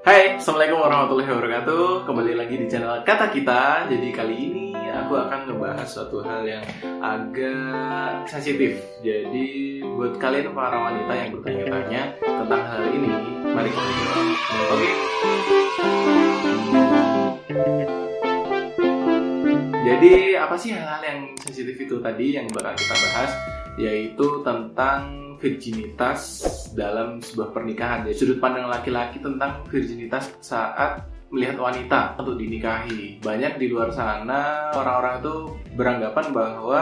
Hai, Assalamualaikum warahmatullahi wabarakatuh. Kembali lagi di channel Kata Kita. Jadi kali ini aku akan ngebahas suatu hal yang agak sensitif. Jadi buat kalian para wanita yang bertanya-tanya tentang hal ini, mari kita jawab. Oke? Jadi apa sih hal-hal yang sensitif itu tadi yang bakal kita bahas? Yaitu tentang virginitas dalam sebuah pernikahan. Jadi sudut pandang laki-laki tentang virginitas saat melihat wanita untuk dinikahi. Banyak di luar sana orang-orang itu beranggapan bahwa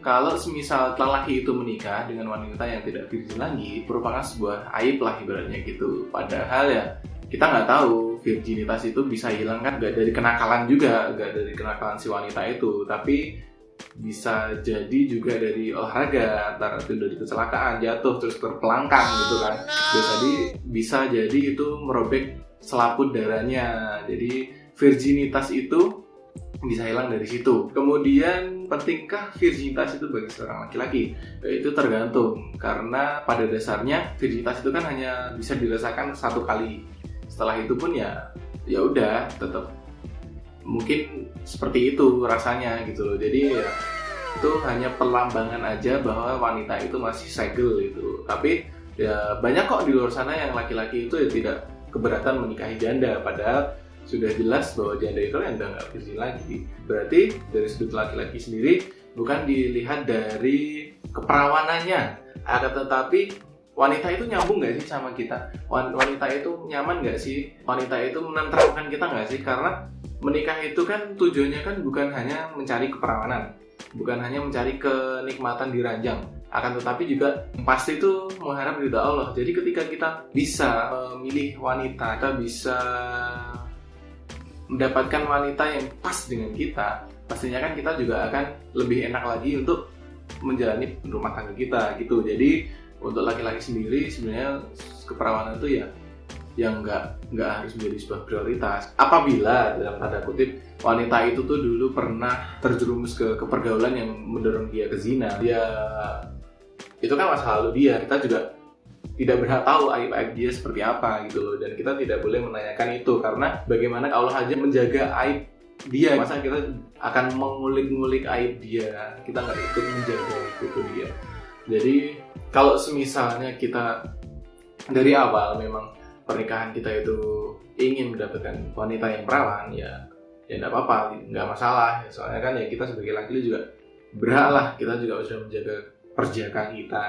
kalau semisal lelaki itu menikah dengan wanita yang tidak virgin lagi, merupakan sebuah aib lah ibaratnya gitu. Padahal ya kita nggak tahu virginitas itu bisa hilang kan, nggak dari kenakalan juga, nggak dari kenakalan si wanita itu, tapi bisa jadi juga dari olahraga, antara itu dari kecelakaan, jatuh terus terpelangkang gitu kan. Bisa jadi itu merobek selaput darahnya. Jadi virginitas itu bisa hilang dari situ. Kemudian pentingkah virginitas itu bagi seorang laki-laki? Itu tergantung, karena pada dasarnya virginitas itu kan hanya bisa dirasakan satu kali. Setelah itu pun ya udah tetap mungkin seperti itu rasanya gitu loh. Jadi ya itu hanya perlambangan aja bahwa wanita itu masih segel gitu. Tapi ya banyak kok di luar sana yang laki-laki itu ya tidak keberatan menikahi janda, padahal sudah jelas bahwa janda itu yang udah nggak virgin lagi. Berarti dari sudut laki-laki sendiri bukan dilihat dari keperawanannya, akan tetapi wanita itu nyambung nggak sih sama kita? Wanita itu nyaman nggak sih? Wanita itu menenteramkan kita nggak sih? Karena menikah itu kan tujuannya kan bukan hanya mencari keperawanan, bukan hanya mencari kenikmatan di ranjang, akan tetapi juga pasti itu mengharap ridha Allah. Jadi ketika kita bisa memilih wanita, kita bisa mendapatkan wanita yang pas dengan kita, pastinya kan kita juga akan lebih enak lagi untuk menjalani rumah tangga kita gitu. Jadi untuk laki-laki sendiri sebenarnya keperawanan itu ya yang nggak harus menjadi sebuah prioritas. Apabila dalam tanda kutip wanita itu tuh dulu pernah terjerumus ke pergaulan yang mendorong dia ke zina, dia itu kan masa lalu dia. Kita juga tidak berhak tahu aib-aib dia seperti apa gitu loh, dan kita tidak boleh menanyakan itu, karena bagaimana Allah aja menjaga aib dia, masa kita akan mengulik-ngulik aib dia? Kita nggak ikut menjaga itu dia. Jadi kalau semisalnya kita dari awal memang pernikahan kita itu ingin mendapatkan wanita yang perawan, ya enggak apa-apa, nggak masalah. Soalnya kan ya kita sebagai laki-laki juga berhak lah, kita juga harus menjaga perjaka kita.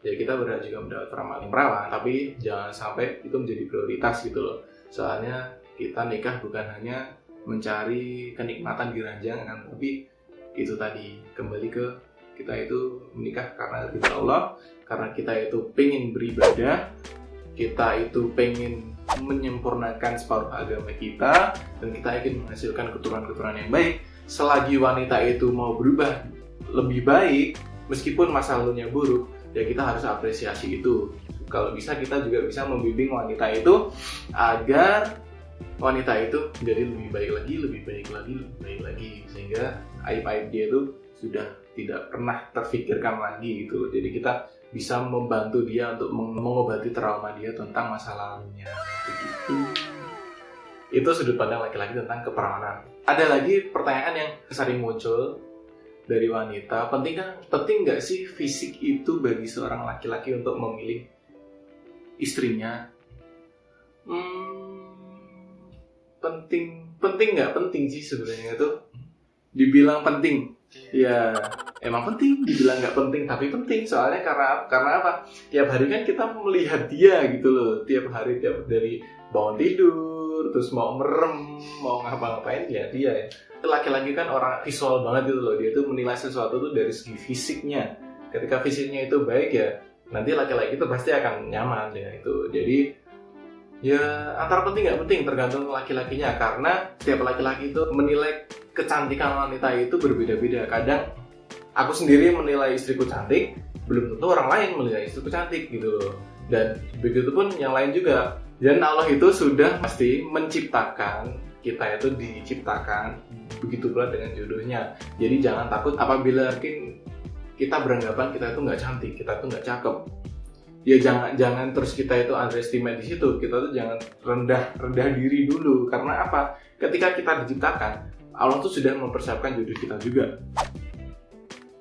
Ya kita berhak juga mendapat perawan, tapi jangan sampai itu menjadi prioritas gitu loh. Soalnya kita nikah bukan hanya mencari kenikmatan di ranjang kan, tapi itu tadi kembali ke kita itu menikah karena ridha Allah, karena kita itu pengen beribadah, kita itu pengen menyempurnakan separuh agama kita, dan kita ingin menghasilkan keturunan-keturunan yang baik. Selagi wanita itu mau berubah lebih baik, meskipun masa lalunya buruk, ya kita harus apresiasi itu. Kalau bisa kita juga bisa membimbing wanita itu agar wanita itu menjadi lebih baik lagi, sehingga aib-aib dia itu sudah tidak pernah terfikirkan lagi gitu. Jadi kita bisa membantu dia untuk mengobati trauma dia tentang masa lalunya begitu. Itu sudut pandang laki-laki tentang keperawanan. Ada lagi pertanyaan yang sering muncul dari wanita, penting nggak sih fisik itu bagi seorang laki-laki untuk memilih istrinya? Penting nggak penting sih sebenarnya itu. Dibilang penting, ya emang penting. Dibilang nggak penting, tapi penting. Soalnya karena apa? Tiap hari kan kita melihat dia gitu loh. Tiap hari dari bangun tidur, terus mau merem, mau ngapa-ngapain ya dia ya. Laki-laki kan orang visual banget gitu loh. Dia tuh menilai sesuatu tuh dari segi fisiknya. Ketika fisiknya itu baik, ya nanti laki-laki itu pasti akan nyaman dengan itu. Jadi ya antara penting nggak penting tergantung laki-lakinya, karena setiap laki-laki itu menilai kecantikan wanita itu berbeda-beda. Kadang aku sendiri menilai istriku cantik, belum tentu orang lain menilai istriku cantik gitu loh. Dan begitu pun yang lain juga. Dan Allah itu sudah pasti menciptakan, kita itu diciptakan begitu pula dengan jodohnya. Jadi jangan takut apabila mungkin kita beranggapan kita itu nggak cantik, kita itu nggak cakep. ya jangan terus kita itu underestimate di situ. Kita tuh jangan rendah diri dulu. Karena apa? Ketika kita diciptakan, Allah tuh sudah mempersiapkan jodoh kita juga.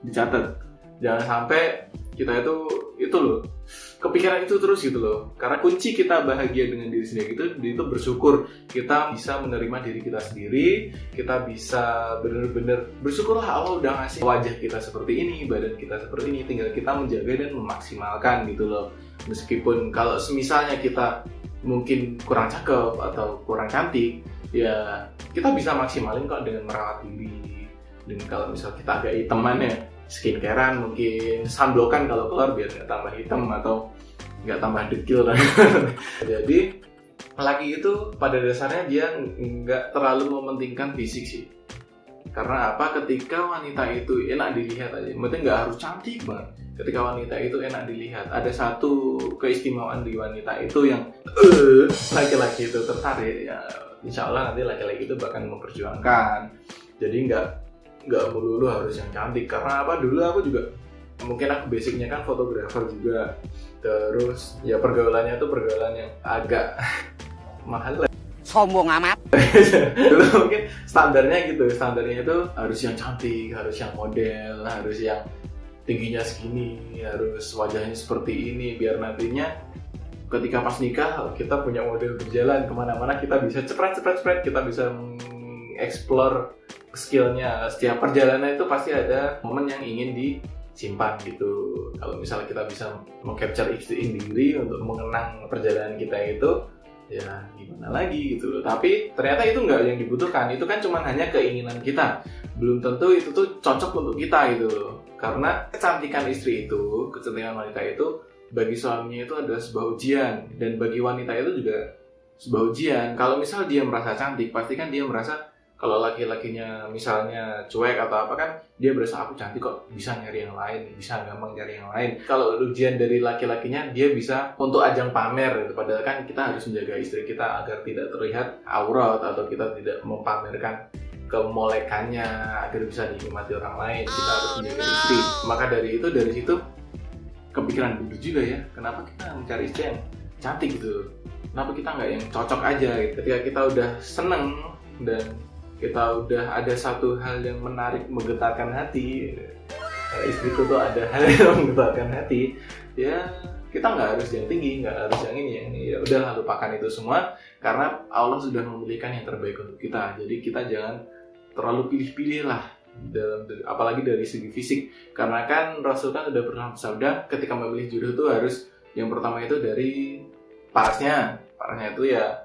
Dicatat, jangan sampai kita itu loh kepikiran itu terus gitu loh. Karena kunci kita bahagia dengan diri sendiri itu bersyukur. Kita bisa menerima diri kita sendiri, kita bisa benar-benar bersyukurlah Allah udah ngasih wajah kita seperti ini, badan kita seperti ini, tinggal kita menjaga dan memaksimalkan gitu loh. Meskipun kalau semisalnya kita mungkin kurang cakep atau kurang cantik, ya kita bisa maksimalin kok dengan merawat diri. Dan kalau misal kita agak hitaman ya, skincarean, mungkin sunblockan kalau keluar biar nggak tambah hitam atau nggak tambah dekil. Jadi laki itu pada dasarnya dia nggak terlalu mementingkan fisik sih. Karena apa? Ketika wanita itu enak dilihat aja, berarti nggak harus cantik banget. Ketika wanita itu enak dilihat, ada satu keistimewaan di wanita itu yang laki-laki itu tertarik. Ya, insya Allah nanti laki-laki itu bahkan memperjuangkan. Jadi nggak melulu harus yang cantik. Karena apa? Dulu aku juga mungkin aku basicnya kan fotografer juga, terus ya pergaulannya tuh pergaulan yang agak mahal lah. Sombong amat. Dulu mungkin standarnya itu harus yang cantik, harus yang model, harus yang tingginya segini, harus wajahnya seperti ini, biar nantinya ketika pas nikah kita punya model berjalan kemana-mana, kita bisa cepet, kita bisa explore skillnya. Setiap perjalanan itu pasti ada momen yang ingin disimpan gitu. Kalau misalnya kita bisa meng-capture diri untuk mengenang perjalanan kita itu, ya gimana lagi gitu loh. Tapi ternyata itu nggak yang dibutuhkan. Itu kan cuma hanya keinginan kita. Belum tentu itu tuh cocok untuk kita gitu loh. Karena kecantikan istri itu, kecantikan wanita itu bagi suaminya itu adalah sebuah ujian, dan bagi wanita itu juga sebuah ujian. Kalau misal dia merasa cantik, pasti kan dia merasa, kalau laki-lakinya misalnya cuek atau apa kan, dia berasa aku cantik kok, bisa nyari yang lain, bisa gampang nyari yang lain. Kalau ujian dari laki-lakinya, dia bisa untuk ajang pamer gitu. Padahal kan kita harus menjaga istri kita agar tidak terlihat aurat, atau kita tidak mempamerkan kemolekannya agar bisa dinikmati orang lain. Kita harus menjaga istri. Maka dari situ kepikiran bodoh juga ya, kenapa kita mencari istri yang cantik gitu? Kenapa kita nggak yang cocok aja gitu? Ketika kita udah seneng dan kita udah ada satu hal yang menarik, menggetarkan hati, istriku tuh ada hal yang menggetarkan hati, ya kita nggak harus yang tinggi, nggak harus yang ini, ya udah lupakan itu semua, karena Allah sudah memilihkan yang terbaik untuk kita. Jadi kita jangan terlalu pilih-pilih lah, apalagi dari segi fisik, karena kan Rasul kan udah pernah bersabda, ketika memilih jodoh tuh harus yang pertama itu dari parasnya itu ya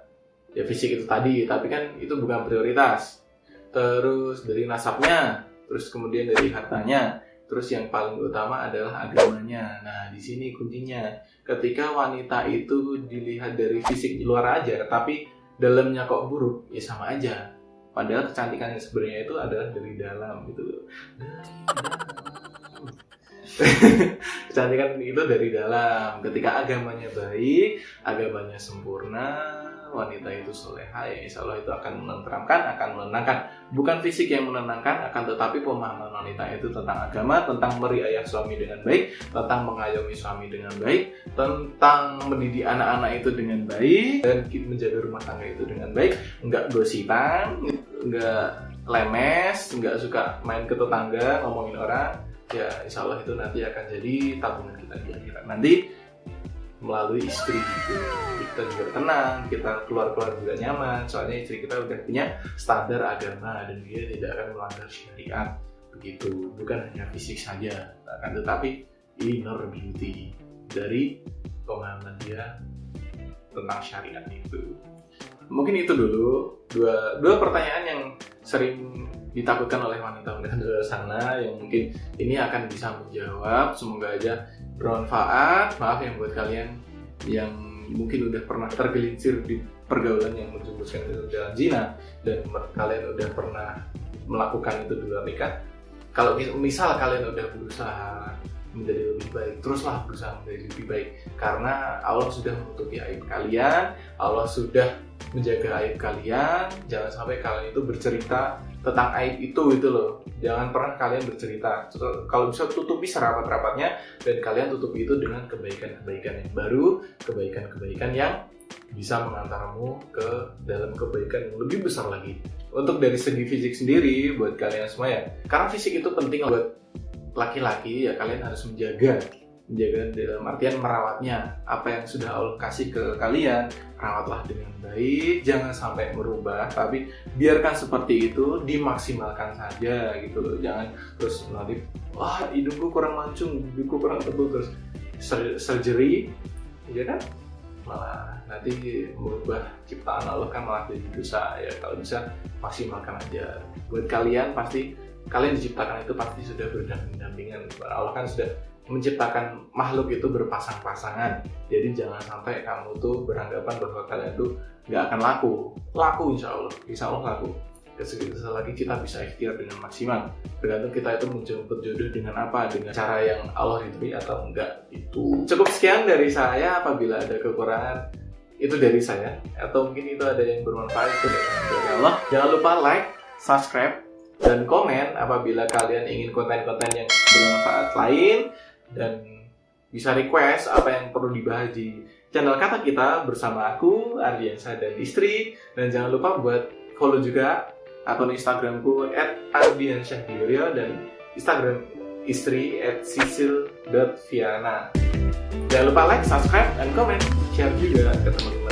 fisik itu tadi, tapi kan itu bukan prioritas. Terus dari nasabnya, terus kemudian dari hartanya, terus yang paling utama adalah agamanya. Nah, di sini kuncinya. Ketika wanita itu dilihat dari fisik luar aja, tapi dalamnya kok buruk, ya sama aja. Padahal kecantikan yang sebenarnya itu adalah dari dalam gitu loh. Kecantikan itu dari dalam. Ketika agamanya baik, agamanya sempurna, wanita itu soleha, ya insya Allah itu akan menenteramkan, akan menenangkan. Bukan fisik yang menenangkan, akan tetapi pemahaman wanita itu tentang agama, tentang meriayah suami dengan baik, tentang mengayomi suami dengan baik, tentang mendidik anak-anak itu dengan baik, dan menjaga rumah tangga itu dengan baik. Nggak gosipan, nggak lemes, nggak suka main ke tetangga, ngomongin orang. Ya insya Allah itu nanti akan jadi tabungan kita di akhirat nanti melalui istri gitu. Kita juga tenang, kita keluar juga nyaman, soalnya istri kita udah punya standar agama dan dia tidak akan melanggar syariat begitu. Bukan hanya fisik saja, akan tetapi inner beauty dari pemahaman dia tentang syariat itu. Mungkin itu dulu dua pertanyaan yang sering ditakutkan oleh wanita-wanita di luar sana, yang mungkin ini akan bisa menjawab. Semoga aja bermanfaat. Maaf yang buat kalian yang mungkin udah pernah tergelincir di pergaulan yang menjurumuskan ke jalan zina, dan kalian udah pernah melakukan itu di luar nikah. Kalau misal kalian udah berusaha menjadi lebih baik, teruslah berusaha menjadi lebih baik, karena Allah sudah menutupi aib kalian, Allah sudah menjaga aib kalian. Jangan sampai kalian itu bercerita tentang aib itu gitu loh. Jangan pernah kalian bercerita. Kalau bisa tutupi serapat-rapatnya, dan kalian tutupi itu dengan kebaikan-kebaikan yang baru, kebaikan-kebaikan yang bisa mengantarmu ke dalam kebaikan yang lebih besar lagi. Untuk dari segi fisik sendiri, buat kalian semua ya, karena fisik itu penting buat laki-laki ya, kalian harus menjaga dalam artian merawatnya. Apa yang sudah Allah kasih ke kalian, rawatlah dengan baik, jangan sampai merubah, tapi biarkan seperti itu, dimaksimalkan saja gitu loh. Jangan terus nanti, wah hidungku kurang mancung, hidungku kurang tebal, terus surgery, ya kan? Malah nanti merubah ciptaan Allah kan malah jadi dosa ya. Kalau bisa maksimalkan aja. Buat kalian, pasti kalian diciptakan itu pasti sudah berdampingan. Allah kan sudah menciptakan makhluk itu berpasang-pasangan. Jadi jangan sampai kamu tuh beranggapan bahwa kalian tuh nggak akan laku insya Allah laku. Selagi kita bisa ikhtiar dengan maksimal, tergantung kita itu menjemput jodoh dengan apa, dengan cara yang Allah ridhoi atau enggak. Itu cukup sekian dari saya. Apabila ada kekurangan, itu dari saya, atau mungkin itu ada yang bermanfaat, itu dari Allah. Jangan lupa like, subscribe, dan komen apabila kalian ingin konten-konten yang bermanfaat lain, dan bisa request apa yang perlu dibahas di channel Kata Kita bersama aku, Ardiansyah dan istri. Dan jangan lupa buat follow juga akun Instagramku @ardiansyah_, dan Instagram istri @sisil.viana. Jangan lupa like, subscribe, dan komen, share juga ke teman-teman